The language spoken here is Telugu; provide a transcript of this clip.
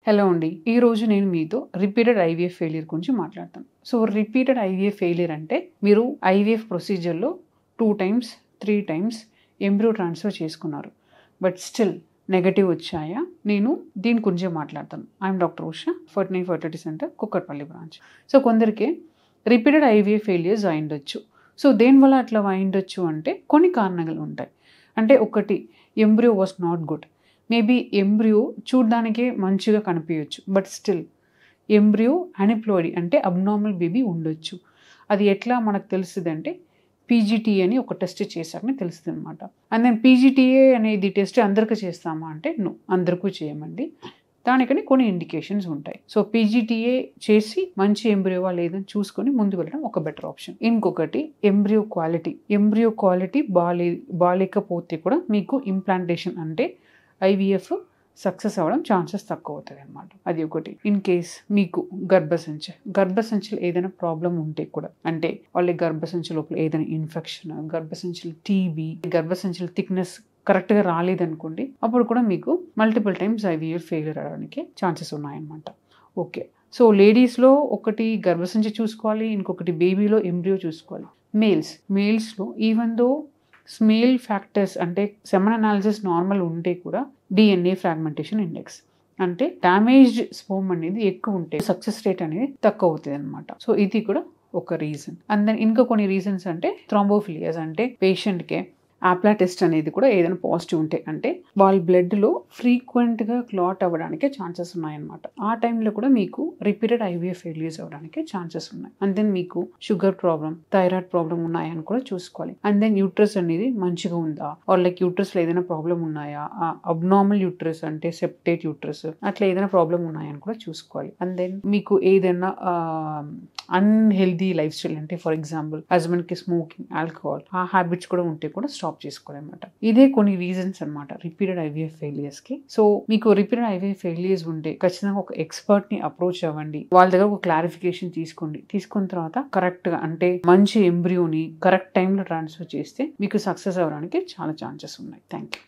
హలో అండి. ఈరోజు నేను మీతో రిపీటెడ్ ఐవీఎఫ్ ఫెయిల్యూర్ గురించి మాట్లాడతాను. సో, రిపీటెడ్ ఐవీఎఫ్ ఫెయిల్యూర్ అంటే మీరు ఐవీఎఫ్ ప్రొసీజర్‌లో 2 టైమ్స్, 3 టైమ్స్ ఎంబ్రియో ట్రాన్స్‌ఫర్ చేసుకున్నారు. బట్ స్టిల్ నెగెటివ్ వచ్చాయా? నేను దీని గురించే మాట్లాడతాను. I'm doctor Usha, fertility centre, Kukatpally branch. So, కొందరికి రిపీటెడ్ ఐవీఎఫ్ ఫెయిల్యూర్స్ అయ్యుండొచ్చు. సో, దేనివల్ల అట్లా అయ్యుండొచ్చు అంటే కొన్ని కారణాలు ఉంటాయి. అంటే ఒకటి, embryo was not good. Maybe embryo చూడ్డానికే మంచిగా కనిపించచ్చు. బట్ స్టిల్ ఎంబ్రియో అనిప్లాయిడీ అంటే అబ్నార్మల్ బేబీ ఉండొచ్చు. అది ఎట్లా మనకు తెలుస్తుందంటే పీజీటీఏ అని ఒక టెస్ట్ చేశాకనే తెలుస్తుంది అనమాట. అండ్ దెన్ పీజీటీఏ అనేది టెస్ట్ అందరికీ చేస్తామా అంటే నో, అందరికీ చేయమండి. దానికని కొన్ని ఇండికేషన్స్ ఉంటాయి. సో, పీజీటీఏ చేసి మంచి ఎంబ్రియోవా లేదని చూసుకొని ముందు వెళ్ళడం ఒక బెటర్ ఆప్షన్. ఇంకొకటి ఎంబ్రియో క్వాలిటీ బాలేకపోతే కూడా మీకు ఇంప్లాంటేషన్ అంటే ఐవీఎఫ్ సక్సెస్ అవ్వడం ఛాన్సెస్ తక్కువ అవుతుంది అనమాట. అది ఒకటి. ఇన్ కేస్ మీకు గర్భసంచిలో ఏదైనా ప్రాబ్లం ఉంటే కూడా, అంటే వాళ్ళ గర్భసంచి లోపల ఏదైనా ఇన్ఫెక్షన్, గర్భసంచిలో టీబీ, గర్భసంచిలో థిక్నెస్ కరెక్ట్గా రాలేదనుకోండి, అప్పుడు కూడా మీకు మల్టిపుల్ టైమ్స్ ఐవీఎఫ్ ఫెయిల్యూర్ అవడానికి ఛాన్సెస్ ఉన్నాయన్నమాట. ఓకే. సో, లేడీస్లో ఒకటి గర్భసంచి చూసుకోవాలి, ఇంకొకటి బేబీలో ఎంబ్రియో చూసుకోవాలి. మేల్స్లో ఈవెన్ దో స్మేల్ ఫ్యాక్టర్స్ అంటే సెమన్ అనాలిసిస్ నార్మల్ ఉంటే కూడా డిఎన్ఏ ఫ్రాగ్మెంటేషన్ ఇండెక్స్ అంటే డ్యామేజ్డ్ స్పోమ్ అనేది ఎక్కువ ఉంటే సక్సెస్ రేట్ అనేది తక్కువ అవుతుంది అనమాట. సో, ఇది కూడా ఒక రీజన్. అండ్ దెన్ ఇంకా కొన్ని రీజన్స్ అంటే థ్రాంబోఫిలియాస్ అంటే పేషెంట్కి ఆప్లా టెస్ట్ అనేది కూడా ఏదైనా పాజిటివ్ ఉంటే, అంటే వాళ్ళ బ్లడ్లో ఫ్రీక్వెంట్గా క్లాట్ అవ్వడానికి ఛాన్సెస్ ఉన్నాయన్నమాట. ఆ టైంలో కూడా మీకు రిపీటెడ్ ఐవీఎఫ్ ఫెయిల్యూర్స్ అవ్వడానికి ఛాన్సెస్ ఉన్నాయి. అండ్ దెన్ మీకు షుగర్ ప్రాబ్లం, థైరాయిడ్ ప్రాబ్లం ఉన్నాయని కూడా చూసుకోవాలి. అండ్ దెన్ యూట్రస్ అనేది మంచిగా ఉందా, ఆర్ లైక్ యూట్రస్లో ఏదైనా ప్రాబ్లం ఉన్నాయా, అబ్నార్మల్ యూట్రస్ అంటే సెప్టేట్ యూట్రస్ అట్లా ఏదైనా ప్రాబ్లం ఉన్నాయని కూడా చూసుకోవాలి. అండ్ దెన్ మీకు ఏదైనా అన్హెల్దీ లైఫ్ స్టైల్ అంటే ఫర్ ఎగ్జాంపుల్ హస్బెండ్కి స్మోకింగ్, ఆల్కహాల్ ఆ హ్యాబిట్స్ కూడా ఉంటే కూడా స్టాప్ చేసుకోవాలన్నమాట. ఇదే కొన్ని రీజన్స్ అనమాట రిపీటెడ్ ఐవీఎఫ్ ఫెయిలియర్స్కి. సో, మీకు రిపీటెడ్ ఐవీఎఫ్ ఫెయిలియర్స్ ఉంటే ఖచ్చితంగా ఒక ఎక్స్పర్ట్ని అప్రోచ్ అవ్వండి. వాళ్ళ దగ్గర ఒక క్లారిఫికేషన్ తీసుకున్న తర్వాత కరెక్ట్గా అంటే మంచి ఎంబ్రియోని కరెక్ట్ టైంలో ట్రాన్స్ఫర్ చేస్తే మీకు సక్సెస్ అవ్వడానికి చాలా ఛాన్సెస్ ఉన్నాయి. Thank you.